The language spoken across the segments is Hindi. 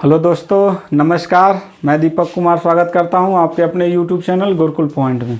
हेलो दोस्तों, नमस्कार। मैं दीपक कुमार स्वागत करता हूं आपके अपने यूट्यूब चैनल गुरुकुल पॉइंट में।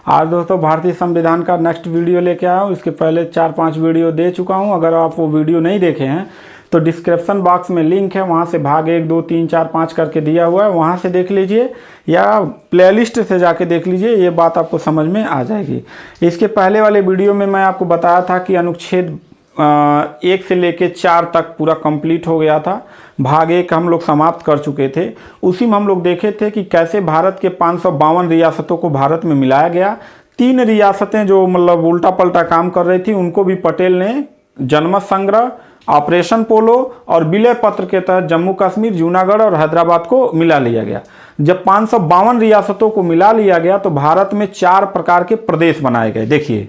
आज दोस्तों भारतीय संविधान का नेक्स्ट वीडियो लेके आया हूं। इसके पहले 4-5 वीडियो दे चुका हूं। अगर आप वो वीडियो नहीं देखे हैं तो डिस्क्रिप्शन बॉक्स में लिंक है, वहां से भाग 1, 2, 3, 4, 5 करके दिया हुआ है, वहां से देख लीजिए या प्लेलिस्ट से जाके देख लीजिए। ये बात आपको समझ में आ जाएगी। इसके पहले वाले वीडियो में मैं आपको बताया था कि अनुच्छेद 1 से लेके 4 तक पूरा कंप्लीट हो गया था। भाग 1 हम लोग समाप्त कर चुके थे। उसी में हम लोग देखे थे कि कैसे भारत के 552 रियासतों को भारत में मिलाया गया। 3 रियासतें जो मतलब उल्टा पलटा काम कर रही थी, उनको भी पटेल ने जनमत संग्रह, ऑपरेशन पोलो और विलय पत्र के तहत जम्मू कश्मीर, जूनागढ़ और हैदराबाद को मिला लिया गया। जब 552 रियासतों को मिला लिया गया तो भारत में 4 प्रकार के प्रदेश बनाए गए। देखिए,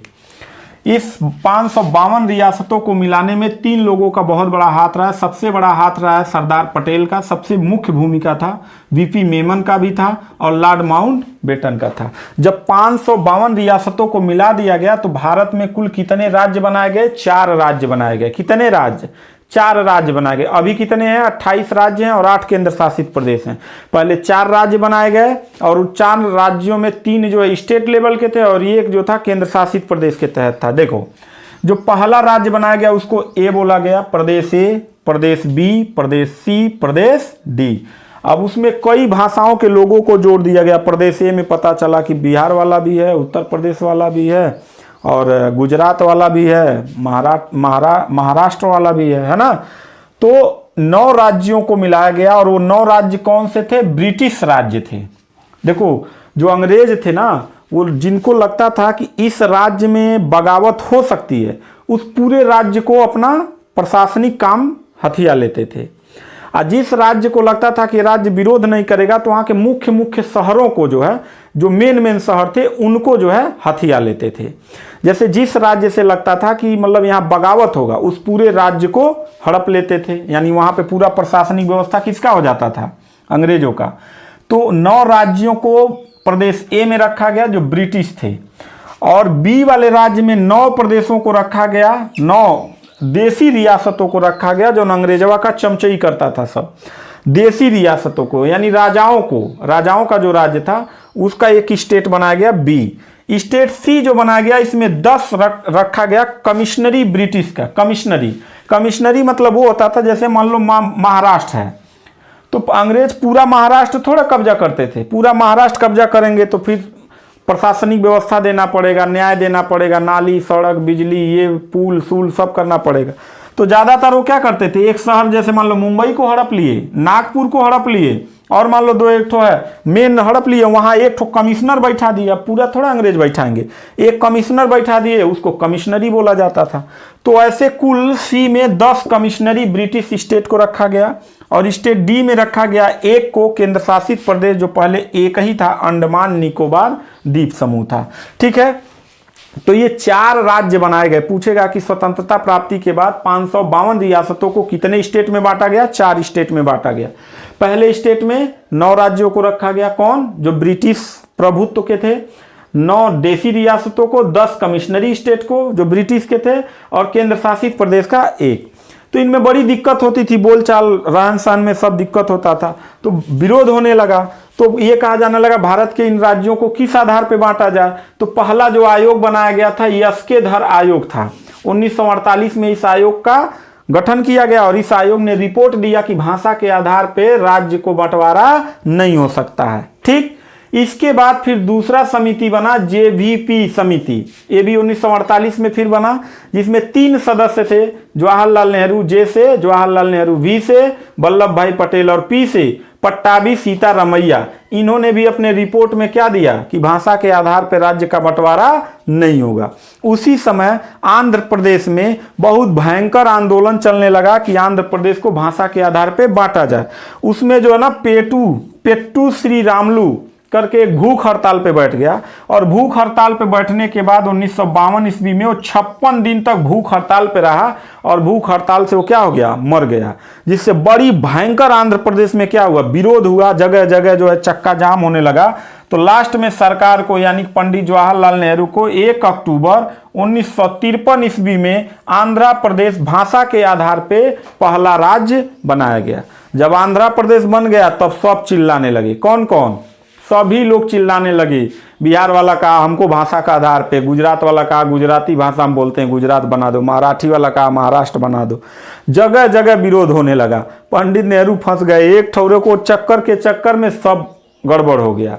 इस 552 रियासतों को मिलाने में 3 लोगों का बहुत बड़ा हाथ रहा है। सबसे बड़ा हाथ रहा है सरदार पटेल का, सबसे मुख्य भूमिका था। वीपी मेमन का भी था और लॉर्ड माउंटबेटन का था। जब 552 रियासतों को मिला दिया गया तो भारत में कुल कितने राज्य बनाए गए? 4 राज्य बनाए गए। कितने राज्य? 4 राज्य बनाए गए। अभी कितने हैं? 28 राज्य हैं और 8 केंद्र शासित प्रदेश हैं। पहले 4 राज्य बनाए गए और उन 4 राज्यों में 3 जो है स्टेट लेवल के थे और 1 जो था केंद्र शासित प्रदेश के तहत था। देखो, जो पहला राज्य बनाया गया उसको ए बोला गया, प्रदेश ए, प्रदेश बी, प्रदेश सी, प्रदेश डी। अब उसमें कई भाषाओं के लोगों को जोड़ दिया गया। प्रदेश ए में पता चला कि बिहार वाला भी है, उत्तर प्रदेश वाला भी है और गुजरात वाला भी है, महाराष्ट्र वाला भी है ना। तो 9 राज्यों को मिलाया गया और वो 9 राज्य कौन से थे? ब्रिटिश राज्य थे। देखो, जो अंग्रेज थे ना, वो जिनको लगता था कि इस राज्य में बगावत हो सकती है, उस पूरे राज्य को अपना प्रशासनिक काम हथिया लेते थे। और जिस राज्य को लगता था कि राज्य विरोध नहीं करेगा तो वहाँ के मुख्य मुख्य शहरों को जो है, जो मेन शहर थे, उनको जो है हथिया लेते थे। जैसे जिस राज्य से लगता था कि मतलब यहाँ बगावत होगा, उस पूरे राज्य को हड़प लेते थे। यानी वहाँ पे पूरा प्रशासनिक व्यवस्था किसका हो जाता था? अंग्रेजों का। तो 9 राज्यों को प्रदेश ए में रखा गया जो ब्रिटिश थे, और बी वाले राज्य में 9 प्रदेशों को रखा गया, 9 देसी रियासतों को रखा गया जो अंग्रेजवा का चमचई करता था। सब देसी रियासतों को, यानी राजाओं को, राजाओं का जो राज्य था उसका एक स्टेट बनाया गया बी। स्टेट सी जो बनाया गया, इसमें 10 रखा गया कमिश्नरी ब्रिटिश का। कमिश्नरी मतलब वो होता था, जैसे मान लो महाराष्ट्र है तो अंग्रेज पूरा महाराष्ट्र थोड़ा कब्जा करते थे। पूरा महाराष्ट्र कब्जा करेंगे तो फिर प्रशासनिक व्यवस्था देना पड़ेगा, न्याय देना पड़ेगा, नाली, सड़क, बिजली, ये पुल सूल सब करना पड़ेगा। तो ज़्यादातर वो क्या करते थे, एक शहर जैसे मान लो मुंबई को हड़प लिए, नागपुर को हड़प लिए, और मान लो 2-1 ठो है मेन हड़प लिए, वहाँ 1 ठो कमिश्नर बैठा दिया। पूरा थोड़ा अंग्रेज बैठाएंगे, एक कमिश्नर बैठा दिए, उसको कमिश्नरी बोला जाता था। तो ऐसे कुल सी में 10 कमिश्नरी ब्रिटिश स्टेट को रखा गया और स्टेट डी में रखा गया 1 को केंद्र शासित प्रदेश, जो पहले एक ही था, अंडमान निकोबार द्वीप समूह था। ठीक है, तो ये 4 राज्य बनाए गए। पूछेगा कि स्वतंत्रता प्राप्ति के बाद 552 रियासतों को कितने स्टेट में बांटा गया? 4 स्टेट में बांटा गया। पहले स्टेट में 9 राज्यों को रखा गया, कौन? जो ब्रिटिश प्रभुत्व के थे। 9 देसी रियासतों को, 10 कमिश्नरी स्टेट को जो ब्रिटिश के थे, और केंद्र शासित प्रदेश का 1। तो इनमें बड़ी दिक्कत होती थी, बोलचाल, रहन सहन में सब दिक्कत होता था। तो विरोध होने लगा, तो ये कहा जाने लगा भारत के इन राज्यों को किस आधार पर बांटा जाए। तो पहला जो आयोग बनाया गया था यस्केधर आयोग था। 1948 में इस आयोग का गठन किया गया और इस आयोग ने रिपोर्ट दिया कि भाषा के आधार पर राज्य को बंटवारा नहीं हो सकता है। ठीक, इसके बाद फिर दूसरा समिति बना, जेवीपी समिति। ये भी 1948 में फिर बना, जिसमें 3 सदस्य थे, जवाहरलाल नेहरू जे से, जवाहरलाल नेहरू वी से, वल्लभ भाई पटेल और पी से, पट्टाभी सीतारामैया। इन्होंने भी अपने रिपोर्ट में क्या दिया कि भाषा के आधार पर राज्य का बंटवारा नहीं होगा। उसी समय आंध्र प्रदेश में बहुत भयंकर आंदोलन चलने लगा कि आंध्र प्रदेश को भाषा के आधार पर बांटा जाए। उसमें जो है ना पेट्टू श्री रामलू करके एक भूख हड़ताल पे बैठ गया, और भूख हड़ताल पे बैठने के बाद 1952 ईस्वी में वो 56 दिन तक भूख हड़ताल पे रहा और भूख हड़ताल से वो क्या हो गया? मर गया। जिससे बड़ी भयंकर आंध्र प्रदेश में क्या हुआ? विरोध हुआ, जगह जगह जो है चक्का जाम होने लगा। तो लास्ट में सरकार को, यानी पंडित जवाहरलाल नेहरू को 1 अक्टूबर 1953 ईस्वी में आंध्र प्रदेश भाषा के आधार पे पहला राज्य बनाया गया। जब आंध्र प्रदेश बन गया तब सब चिल्लाने लगे। कौन कौन? सभी लोग चिल्लाने लगे। बिहार वाला कहा हमको भाषा का आधार पे, गुजरात वाला कहा गुजराती भाषा हम बोलते हैं गुजरात बना दो, मराठी वाला कहा महाराष्ट्र बना दो। जगह जगह विरोध होने लगा। पंडित नेहरू फंस गए। एक ठौरे को चक्कर के चक्कर में सब गड़बड़ हो गया।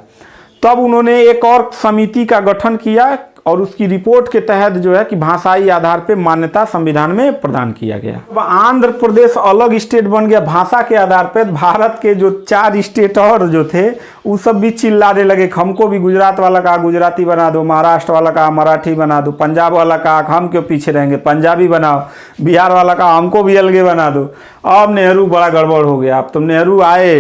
तब उन्होंने एक और समिति का गठन किया और उसकी रिपोर्ट के तहत जो है कि भाषाई आधार पे मान्यता संविधान में प्रदान किया गया। अब आंध्र प्रदेश अलग स्टेट बन गया भाषा के आधार पे। भारत के जो 4 स्टेट और जो थे वो सब भी चिल्लाने लगे, हमको भी गुजरात वाला कहा गुजराती बना दो, महाराष्ट्र वाला कहा मराठी बना दो, पंजाब वाला कहा हम क्यों पीछे रहेंगे पंजाबी बनाओ, बिहार वाला कहा हमको भी अलगे बना दो। अब नेहरू बड़ा गड़बड़ हो गया। अब तो नेहरू आए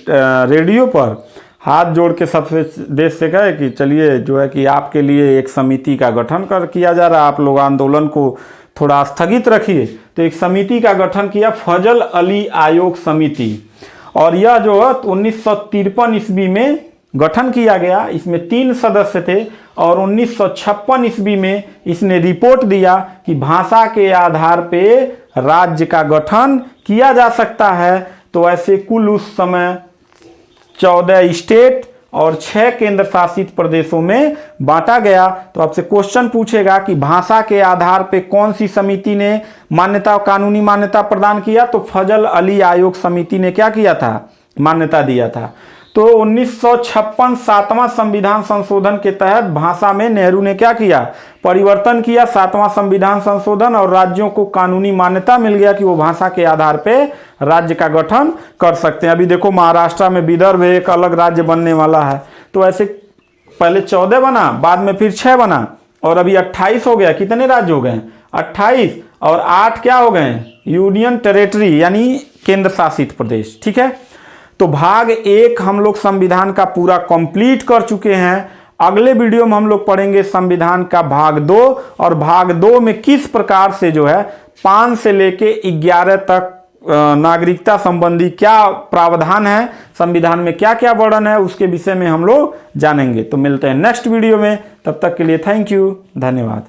रेडियो पर, हाथ जोड़ के सबसे देश से कहे कि चलिए जो है कि आपके लिए एक समिति का गठन किया जा रहा है, आप लोग आंदोलन को थोड़ा स्थगित रखिए। तो एक समिति का गठन किया, फजल अली आयोग समिति, और यह जो है 1953 ईस्वी में गठन किया गया। इसमें 3 सदस्य थे और 1956 ईस्वी में इसने रिपोर्ट दिया कि भाषा के आधार पे राज्य का गठन किया जा सकता है। तो ऐसे कुल उस समय 14 स्टेट और 6 केंद्र शासित प्रदेशों में बांटा गया। तो आपसे क्वेश्चन पूछेगा कि भाषा के आधार पे कौन सी समिति ने मान्यता, कानूनी मान्यता प्रदान किया? तो फजल अली आयोग समिति ने क्या किया था? मान्यता दिया था। तो 1956 7वां संविधान संशोधन के तहत भाषा में नेहरू ने क्या किया? परिवर्तन किया, 7वां संविधान संशोधन, और राज्यों को कानूनी मान्यता मिल गया कि वो भाषा के आधार पे राज्य का गठन कर सकते हैं। अभी देखो महाराष्ट्र में विदर्भ एक अलग राज्य बनने वाला है। तो ऐसे पहले 14 बना, बाद में फिर 6 बना, और अभी 28 हो गया। कितने राज्य हो गए? 28, और 8 क्या हो गए? यूनियन टेरिटरी यानी केंद्र शासित प्रदेश। ठीक है, तो भाग 1 हम लोग संविधान का पूरा कंप्लीट कर चुके हैं। अगले वीडियो में हम लोग पढ़ेंगे संविधान का भाग 2, और भाग 2 में किस प्रकार से जो है 5 से लेके 11 तक नागरिकता संबंधी क्या प्रावधान है, संविधान में क्या क्या वर्णन है, उसके विषय में हम लोग जानेंगे। तो मिलते हैं नेक्स्ट वीडियो में, तब तक के लिए थैंक यू, धन्यवाद।